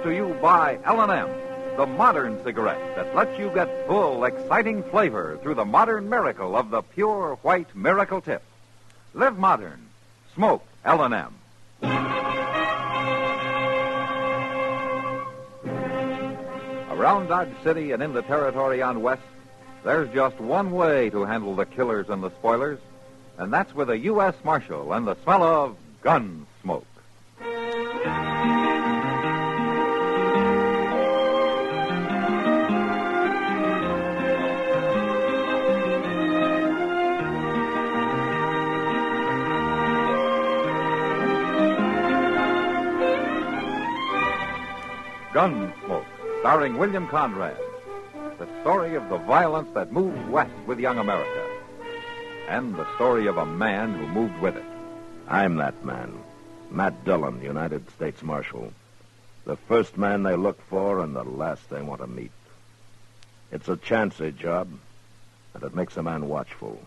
to you by L&M, the modern cigarette that lets you get full, exciting flavor through the modern miracle of the pure white Miracle Tip. Live modern. Smoke L&M. Around Dodge City and in the territory on West, there's just one way to handle the killers and the spoilers, and that's with a U.S. Marshal and the smell of gun smoke. Gunsmoke, starring William Conrad. The story of the violence that moved west with young America. And the story of a man who moved with it. I'm that man. Matt Dillon, United States Marshal. The first man they look for and the last they want to meet. It's a chancy job, and it makes a man watchful.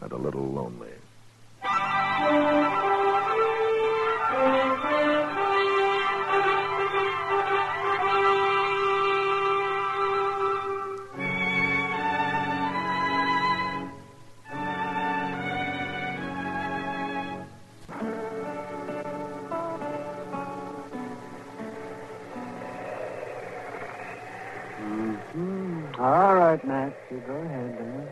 And a little lonely. All right, Matt. You go ahead, then.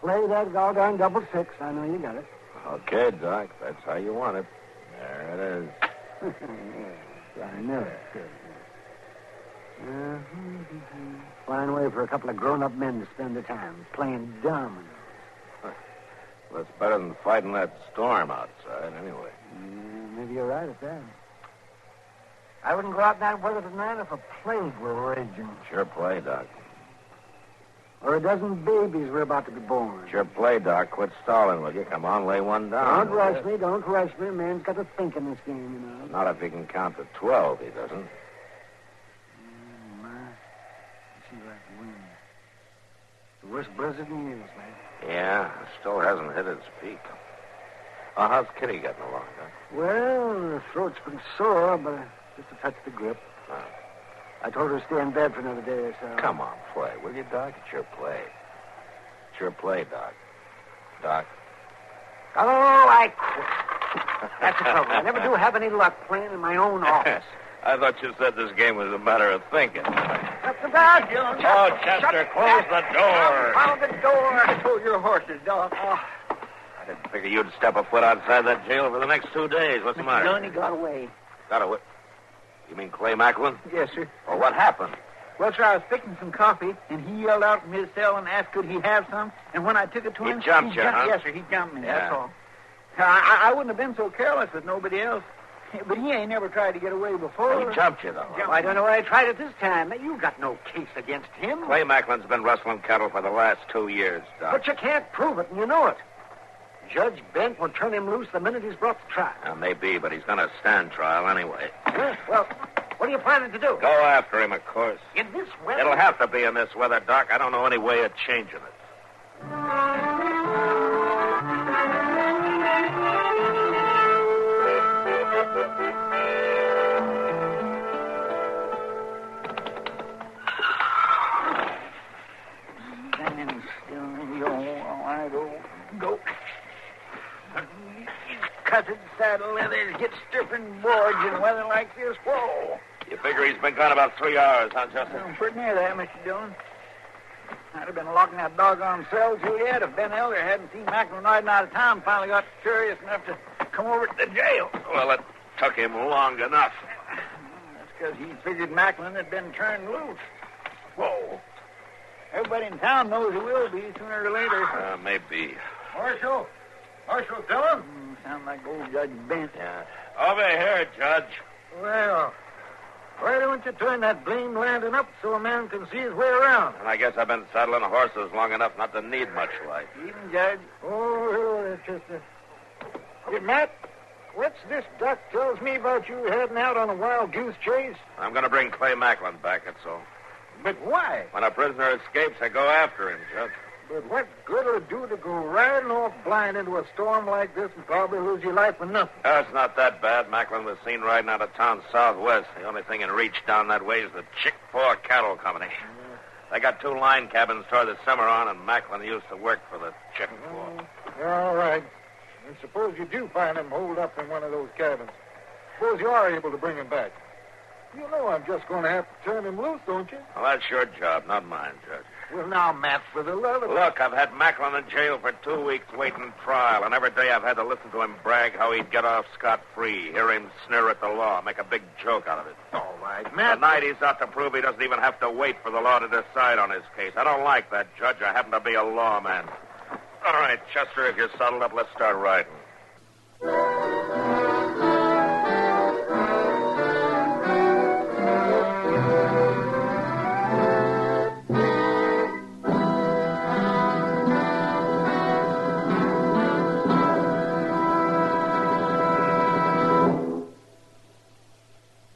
Play that doggone double six. I know you got it. Okay, Doc. That's how you want it. There it is. I knew it. Fine way for a couple of grown-up men to spend their time, playing dominoes. Well, it's better than fighting that storm outside, anyway. Maybe you're right at that. I wouldn't go out in that weather tonight if a plague were raging. Sure play, Doc. Or a dozen babies were about to be born. Sure play, Doc. Quit stalling, will you? Come on, lay one down. Don't rush me. Don't rush me. Man's got to think in this game, you know. Not if he can count to 12, he doesn't. See that wind. The worst blizzard in years, man. Yeah, still hasn't hit its peak. How's Kitty getting along, Doc? Well, her throat's pretty sore, but just a touch the grip. I told her to stay in bed for another day or so. Come on, play, will you, Doc? It's your play. Sure play, Doc. Doc? Oh, I quit. That's the trouble. I never do have any luck playing in my own office. I thought you said this game was a matter of thinking. Shut the door, Jones. Oh, Chester, close the door. Out the door. I told your horses, Doc. I didn't figure you'd step a foot outside that jail for the next 2 days. What's the matter? Dillon, he got away. Got away? You mean Clay Macklin? Yes, sir. Well, what happened? Well, sir, I was fixing some coffee, and he yelled out from his cell and asked could he have some. And when I took it to him... He jumped you, huh? Yes, sir, he jumped me, Yeah. that's all. I wouldn't have been so careless with nobody else. But he ain't never tried to get away before. He jumped you, though. Well, I don't know why I tried it this time. You got no case against him. Clay Macklin's been rustling cattle for the last 2 years, Doc. But you can't prove it, and you know it. Judge Bent will turn him loose the minute he's brought to trial. Maybe, but he's going to stand trial anyway. Well, what are you planning to do? Go after him, of course. In this weather? It'll have to be in this weather, Doc. I don't know any way of changing it. Standing still, I go. Cutted saddle leathers get stiffened boards in weather like this. Whoa. You figure he's been gone about 3 hours, huh, Chester? I'm pretty near that, Mr. Dillon. I'd have been locking that doggone cell till yet if Ben Elder hadn't seen Macklin riding out of town and finally got curious enough to come over to the jail. Well, it took him long enough. That's because he figured Macklin had been turned loose. Whoa. Everybody in town knows he will be sooner or later. Maybe. Marshal Dillon? Sound like old Judge Bent. Yeah. Over here, Judge. Well, why don't you turn that blame lantern up so a man can see his way around? And I guess I've been saddling horses long enough not to need much light. Even Judge. Oh, hello there, Chester. Hey, Matt, what's this Doc tells me about you heading out on a wild goose chase? I'm going to bring Clay Macklin back, that's all. But why? When a prisoner escapes, I go after him, Judge. But what good will it do to go riding off blind into a storm like this and probably lose your life for nothing? It's not that bad. Macklin was seen riding out of town southwest. The only thing in reach down that way is the Chick-4 Cattle Company. They got 2 line cabins toward the Cimarron, and Macklin used to work for the Chick-4. All right. And suppose you do find him holed up in one of those cabins. Suppose you are able to bring him back. You know I'm just going to have to turn him loose, don't you? Well, that's your job, not mine, Judge. Well, now, Matt, for the love of... Look, I've had Macklin in jail for 2 weeks waiting trial, and every day I've had to listen to him brag how he'd get off scot-free, hear him sneer at the law, make a big joke out of it. All right, Matt. Tonight he's out to prove he doesn't even have to wait for the law to decide on his case. I don't like that, Judge. I happen to be a lawman. All right, Chester, if you're saddled up, let's start riding.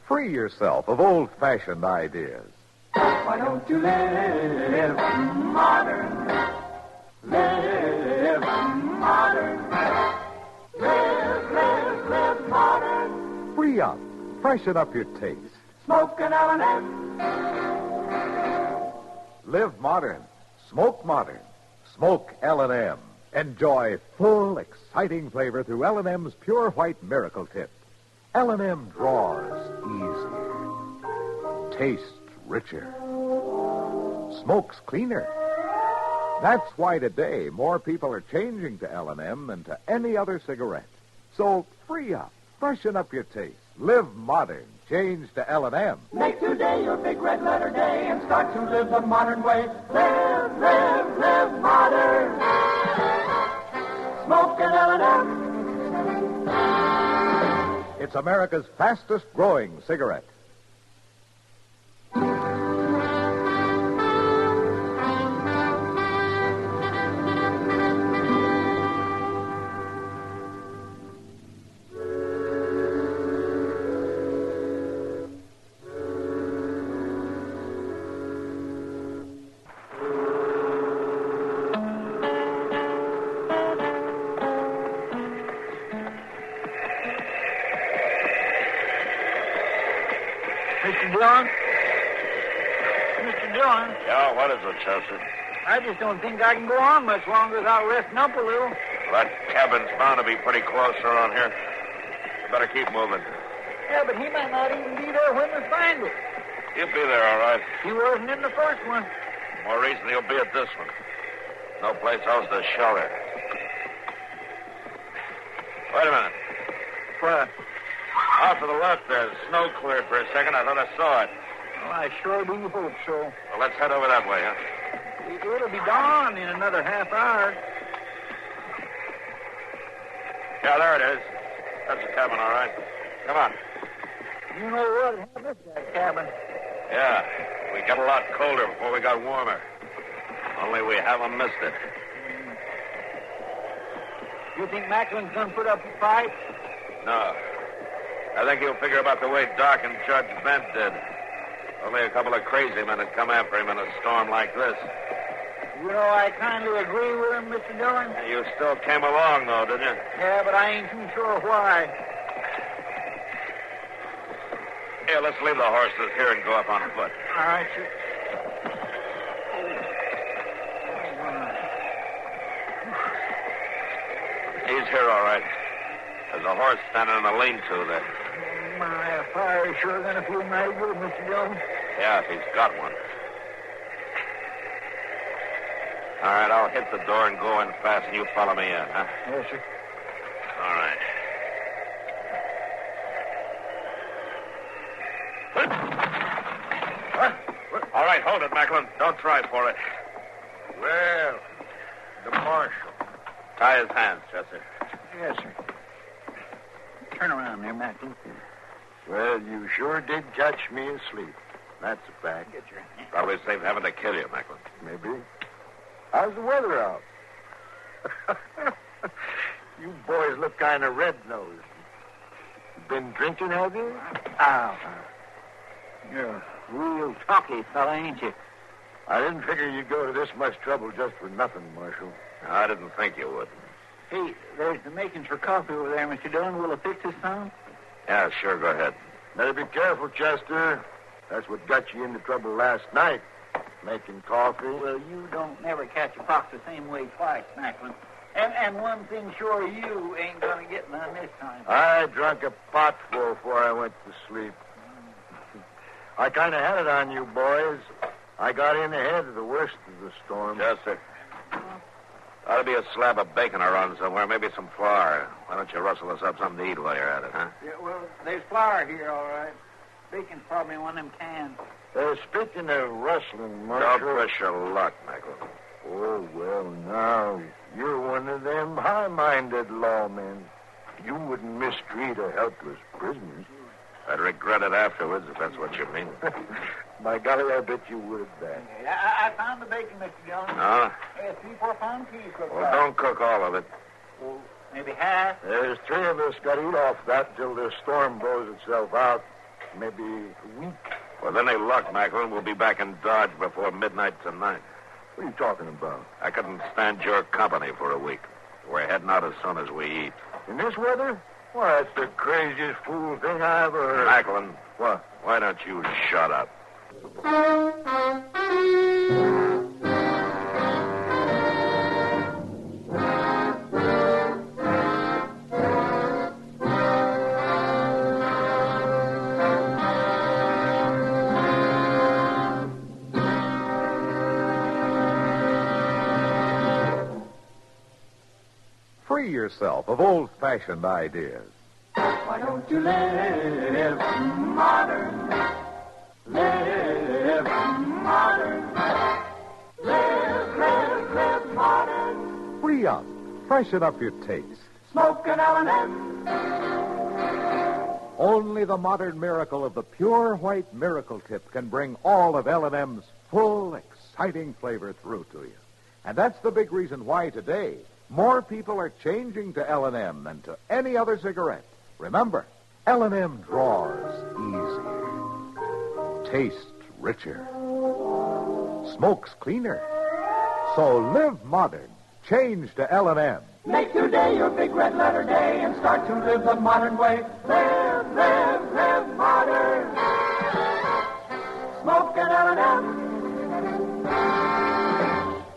Free yourself of old-fashioned ideas. Why don't you live modern? Live modern. Live modern. Free up. Freshen up your taste. Smoke an L&M. Live modern. Smoke modern. Smoke L&M. Enjoy full, exciting flavor through L&M's Pure White Miracle Tip. L&M draws easier. Tastes richer. Smokes cleaner. That's why today more people are changing to L&M than to any other cigarette. So free up. Freshen up your taste. Live modern. Change to L&M. Make today your big red letter day and start to live the modern way. Live modern. Smoke an L&M. It's America's fastest growing cigarette. Mr. Dillon? Mr. Dillon, Yeah, what is it, Chester? I just don't think I can go on much longer without resting up a little. That cabin's bound to be pretty close around here. Better keep moving. Yeah, but he might not even be there when we find it. He'll be there, all right. He wasn't in the first one. More reason he'll be at this one. No place else to shelter. Wait a minute. What? Off to the left there. The snow cleared for a second. I thought I saw it. Well, I sure do hope so. Well, let's head over that way, huh? It'll be dawn in another half hour. Yeah, there it is. That's the cabin, all right. Come on. You know what happened to that cabin? Yeah, we got a lot colder before we got warmer. Only we haven't missed it. You think Macklin's gonna put up a fight? No. I think he'll figure about the way Doc and Judge Bent did. Only a couple of crazy men had come after him in a storm like this. You know, I kind of agree with him, Mr. Dillon. You still came along, though, didn't you? Yeah, but I ain't too sure why. Here, let's leave the horses here and go up on foot. All right, sir. He's here, all right. There's a horse standing in the lean-to there. My fire's sure gonna feel mighty good, Mr. Dillon. Yeah, if he's got one. All right, I'll hit the door and go in fast, and you follow me in, huh? Yes, sir. All right. What? All right, hold it, Macklin. Don't try for it. Well, the marshal. Tie his hands, Chester. Yes, sir. Turn around there, Macklin. Well, you sure did catch me asleep. That's a fact. Get your hand. Probably saved having to kill you, Macklin. Maybe. How's the weather out? You boys look kind of red-nosed. Been drinking, have you? Ow. You're a real talky fella, ain't you? I didn't figure you'd go to this much trouble just for nothing, Marshal. I didn't think you would. Hey, there's the makings for coffee over there, Mr. Dillon. Will it fix this some? Yeah, sure, go ahead. Better be careful, Chester. That's what got you into trouble last night, making coffee. Well, you don't never catch a fox the same way twice, Macklin. And one thing sure, you ain't going to get none this time. I drank a potful before I went to sleep. I kind of had it on you, boys. I got in ahead of the worst of the storm. Chester. Ought to be a slab of bacon around somewhere, maybe some flour. Why don't you rustle us up something to eat while you're at it, huh? Yeah, well, there's flour here, all right. Bacon's probably in one of them cans. Speaking of rustling, Marshal... Don't push your luck, Michael. Oh, well, now, you're one of them high-minded lawmen. You wouldn't mistreat a helpless prisoner. I'd regret it afterwards, if that's what you mean. By golly, I bet you would, that. I found the bacon, Mr. Jones. Huh? A 3-4 pound piece. Well, don't cook all of it. Well, maybe half. There's 3 of us got to eat off that till the storm blows itself out. Maybe a week. Well, then they luck, Macklin. We'll be back in Dodge before midnight tonight. What are you talking about? I couldn't stand your company for a week. We're heading out as soon as we eat. In this weather? Why, that's the craziest fool thing I ever heard. Macklin. What? Why don't you shut up? Free yourself of old-fashioned ideas. Why don't you live modern? Live modern. Live modern. Free up. Freshen up your taste. Smoke an L&M. Only the modern miracle of the pure white miracle tip can bring all of L&M's full, exciting flavor through to you. And that's the big reason why today more people are changing to L&M than to any other cigarette. Remember, L&M draws easier, tastes richer, smokes cleaner. So live modern. Change to L&M. Make today your big red letter day and start to live the modern way. Live, live, live modern. Smoke an L&M.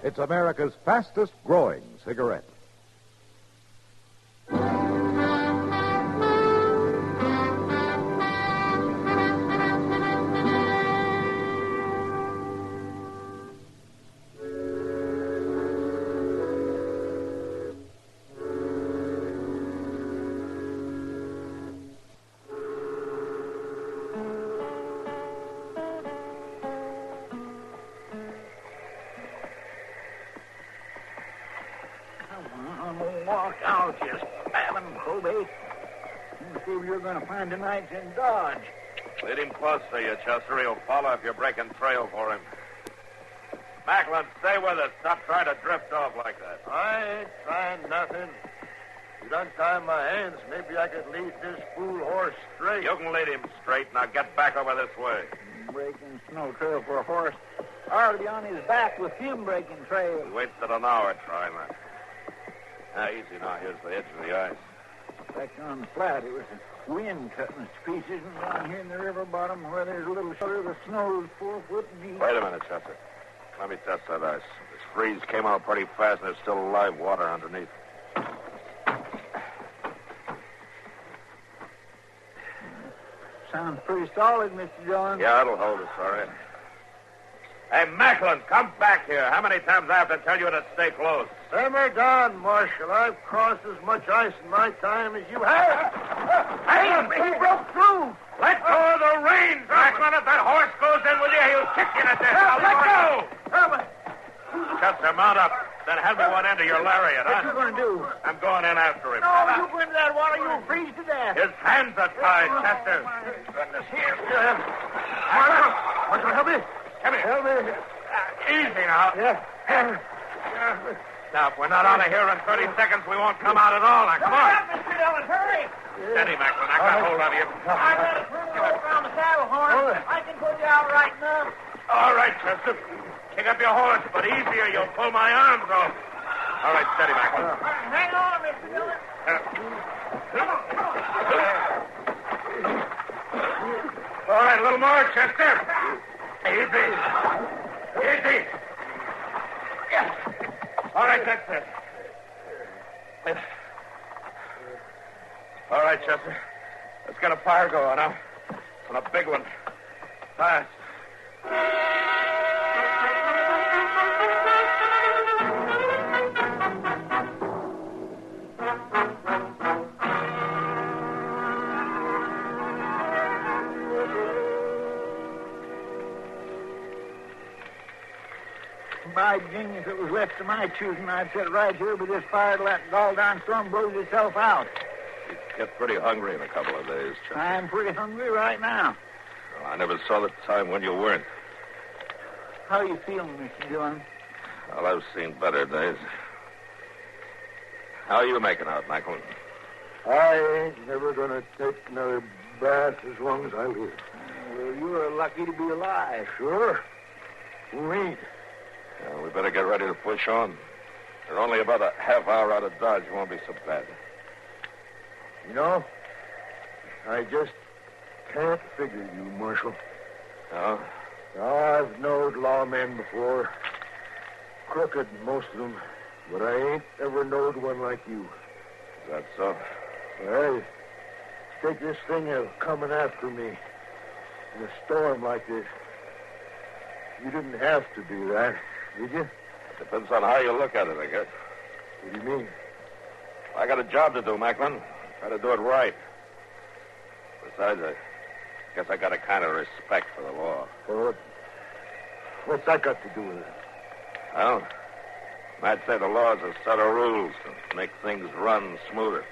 It's America's fastest growing cigarette. Walk out, you spabbing probate. You see you're going to find tonight's in Dodge. Lead him close to you, Chester. He'll follow if you're breaking trail for him. Macklin, stay with us. Stop trying to drift off like that. I ain't trying nothing. You'd untie my hands, maybe I could lead this fool horse straight. You can lead him straight. Now get back over this way. Breaking snow trail for a horse. I ought to be on his back with him breaking trail. We wasted an hour trying that. Now, easy now. Here's the edge of the ice. Back on the flat, it was the wind cutting us to pieces, and down here in the river bottom where there's a little shelter, the snow's 4 foot deep. Wait a minute, Chester. Let me test that ice. This freeze came out pretty fast, and there's still live water underneath. Sounds pretty solid, Mr. Jones. Yeah, it'll hold us, all right. Hey, Macklin, come back here. How many times I have to tell you to stay close? Simmer down, Marshal. I've crossed as much ice in my time as you have. Hey, He broke through. let go of the reins, Macklin. If that horse goes in with you, he'll kick you to death. Now, let go. Chester, mount up. Then hand me one end of your lariat, What you huh? going to do? I'm going in after him. No, you go into that water, you'll freeze to death. His hands are tied, Chester. Goodness, here. Marshal, help me. Come here. Help me. Easy now. Yeah. Now, if we're not out of here in 30 seconds, we won't come out at all. Now, come on. Mr. Dillon, hurry. Steady, Macklin. I got hold of you. I got a firm rope around the saddle horn. I can put you out right enough. All right. right, Chester. Pick up your horse, but easier. You'll pull my arms off. All right, steady, Macklin. Hang on, Mr. Dillon. All right, a little more, Chester. Easy. Easy. All right, that's it. All right, Chester. Let's get a fire going, huh? And a big one. Fast. By genius, it was left to my choosing. I'd sit right here with this fire till that gall-darn storm blows itself out. You get pretty hungry in a couple of days, Chester. I'm pretty hungry right now. Well, I never saw the time when you weren't. How you feeling, Mr. Dillon? Well, I've seen better days. How are you making out, Macklin? I ain't never going to take another bath as long as I live. Well, you're lucky to be alive. Sure. Who ain't? Yeah, we better get ready to push on. We're only about a half hour out of Dodge. It won't be so bad. You know, I just can't figure you, Marshal. No? I've knowed lawmen before. Crooked, most of them. But I ain't ever knowed one like you. Is that so? Well, take this thing of coming after me in a storm like this. You didn't have to do that, did you? Depends on how you look at it, I guess. What do you mean? I got a job to do, Macklin. Try to do it right. Besides, I guess I got a kind of respect for the law. Well, what's that got to do with it? Well, I'd say the law is a set of rules to make things run smoother.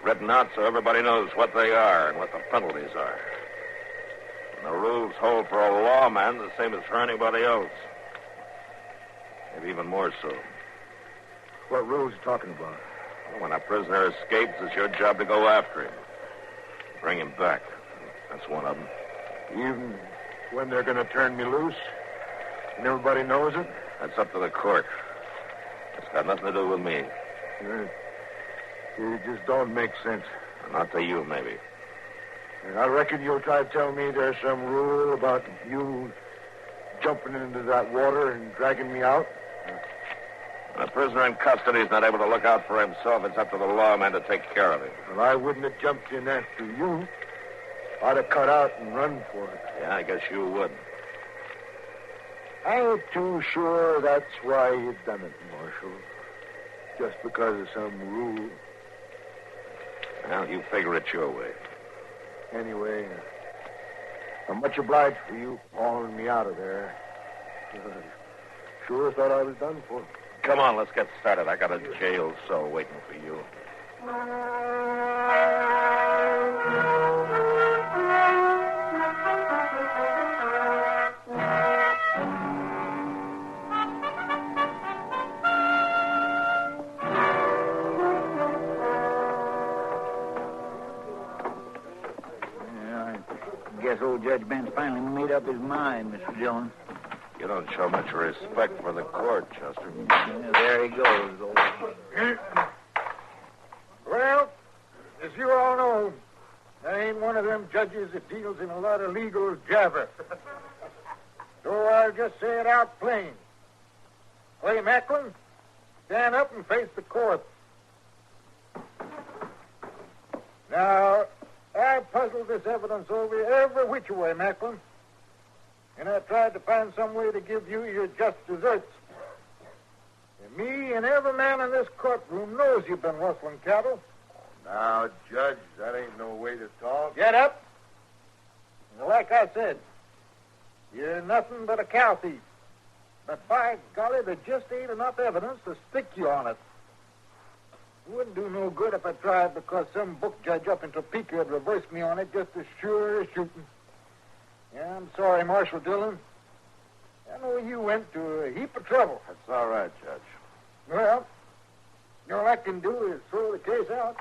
Written out so everybody knows what they are and what the penalties are. And the rules hold for a lawman the same as for anybody else. Maybe even more so. What rules are you talking about? Well, when a prisoner escapes, it's your job to go after him. Bring him back. That's one of them. Even when they're going to turn me loose? And everybody knows it? That's up to the court. It's got nothing to do with me. It just don't make sense. Not to you, maybe. And I reckon you'll try to tell me there's some rule about you jumping into that water and dragging me out? When a prisoner in custody is not able to look out for himself, it's up to the lawman to take care of him. Well, I wouldn't have jumped in after you. I'd have cut out and run for it. Yeah, I guess you would. I ain't too sure that's why you done it, Marshal. Just because of some rule. Well, you figure it your way. Anyway, I'm much obliged for you hauling me out of there. Sure thought I was done for. Come on, let's get started. I got a jail cell waiting for you. I guess old Judge Ben's finally made up his mind, Mr. Dillon. You don't show much respect for the court, Chester. Yeah, there he goes. Well, as you all know, I ain't one of them judges that deals in a lot of legal jabber. So I'll just say it out plain. Clay Macklin, stand up and face the court. Now, I puzzled this evidence over every which way, Macklin. And I tried to find some way to give you your just deserts. And me and every man in this courtroom knows you've been rustling cattle. Now, Judge, that ain't no way to talk. Get up. And like I said, you're nothing but a cow thief. But by golly, there just ain't enough evidence to stick you on it. Wouldn't do no good if I tried because some book judge up in Topeka had reversed me on it just as sure as shooting. Yeah, I'm sorry, Marshal Dillon. I know you went to a heap of trouble. That's all right, Judge. Well, all I can do is throw the case out.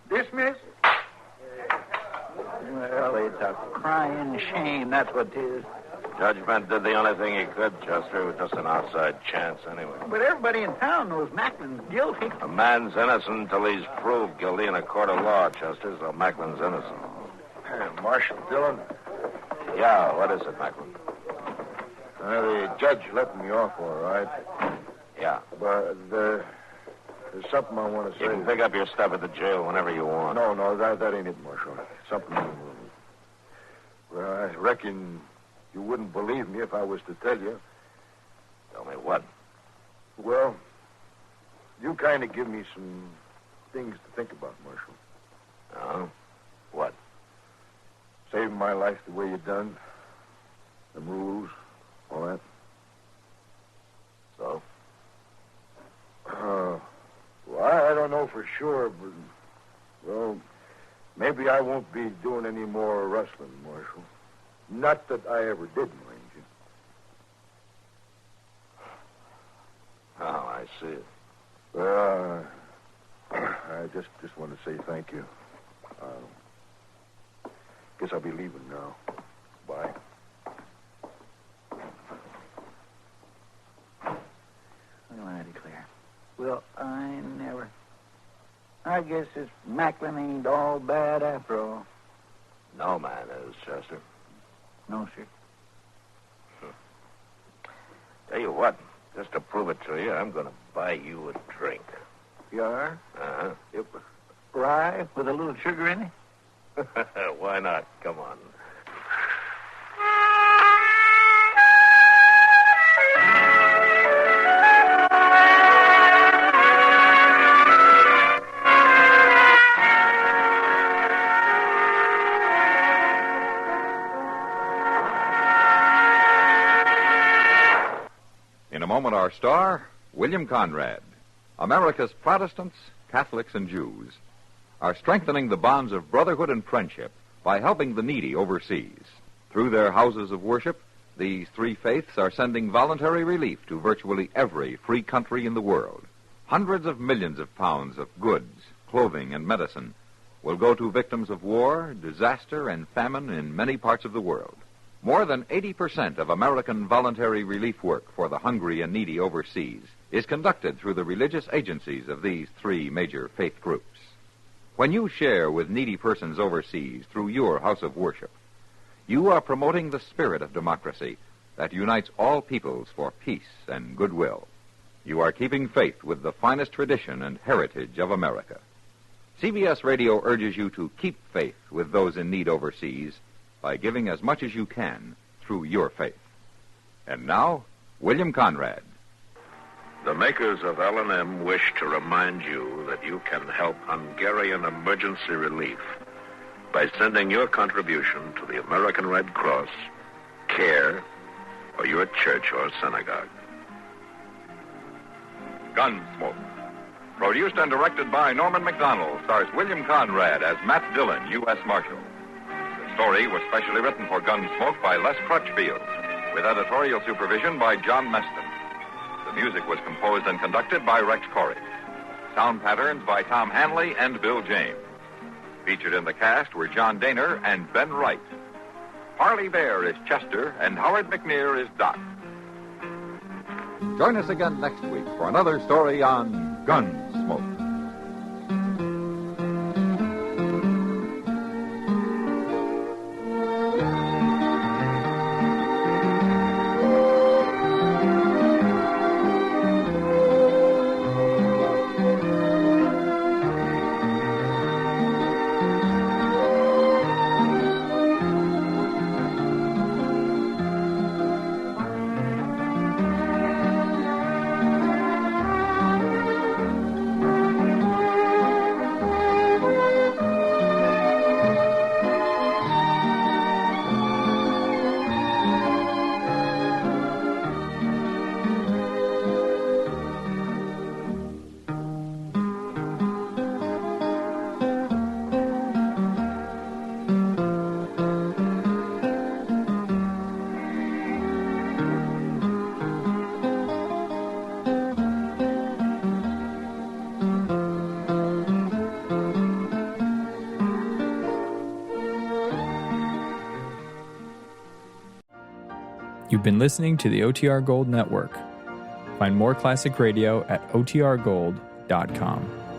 Dismiss. Well, it's a crying shame, that's what it is. Judgment did the only thing he could, Chester. It was just an outside chance anyway. But everybody in town knows Macklin's guilty. A man's innocent until he's proved guilty in a court of law, Chester, so Macklin's innocent. Marshal Dillon, Yeah, what is it, Macklin? the judge let me off all right. Yeah. But there's something I want to say. You can pick up your stuff at the jail whenever you want. No, that ain't it, Marshal. Something. Well, I reckon you wouldn't believe me if I was to tell you. Tell me what? Well, you kind of give me some things to think about, Marshal. Oh? What? Saving my life the way you done. The rules, all that. So? Well, I don't know for sure, but, well, maybe I won't be doing any more wrestling, Marshal. Not that I ever did, mind you. Oh, I see it. I just want to say thank you. Guess I'll be leaving now. Bye. Well, I declare. Well, I guess this Macklin ain't all bad after all. No man is, Chester. No, sir. Tell you what, just to prove it to you, I'm going to buy you a drink. You are? Uh-huh. Yep. Rye with a little sugar in it? Why not? Come on. In a moment, our star, William Conrad. America's Protestants, Catholics, and Jews are strengthening the bonds of brotherhood and friendship by helping the needy overseas. Through their houses of worship, these three faiths are sending voluntary relief to virtually every free country in the world. Hundreds of millions of pounds of goods, clothing, and medicine will go to victims of war, disaster, and famine in many parts of the world. More than 80% of American voluntary relief work for the hungry and needy overseas is conducted through the religious agencies of these three major faith groups. When you share with needy persons overseas through your house of worship, you are promoting the spirit of democracy that unites all peoples for peace and goodwill. You are keeping faith with the finest tradition and heritage of America. CBS Radio urges you to keep faith with those in need overseas by giving as much as you can through your faith. And now, William Conrad. The makers of L&M wish to remind you that you can help Hungarian emergency relief by sending your contribution to the American Red Cross, CARE, or your church or synagogue. Gunsmoke. Produced and directed by Norman MacDonald, stars William Conrad as Matt Dillon, U.S. Marshal. The story was specially written for Gunsmoke by Les Crutchfield, with editorial supervision by John Meston. The music was composed and conducted by Rex Corey. Sound patterns by Tom Hanley and Bill James. Featured in the cast were John Daner and Ben Wright. Harley Bear is Chester, and Howard McNear is Doc. Join us again next week for another story on Gunsmoke. You've been listening to the OTR Gold Network. Find more classic radio at otrgold.com.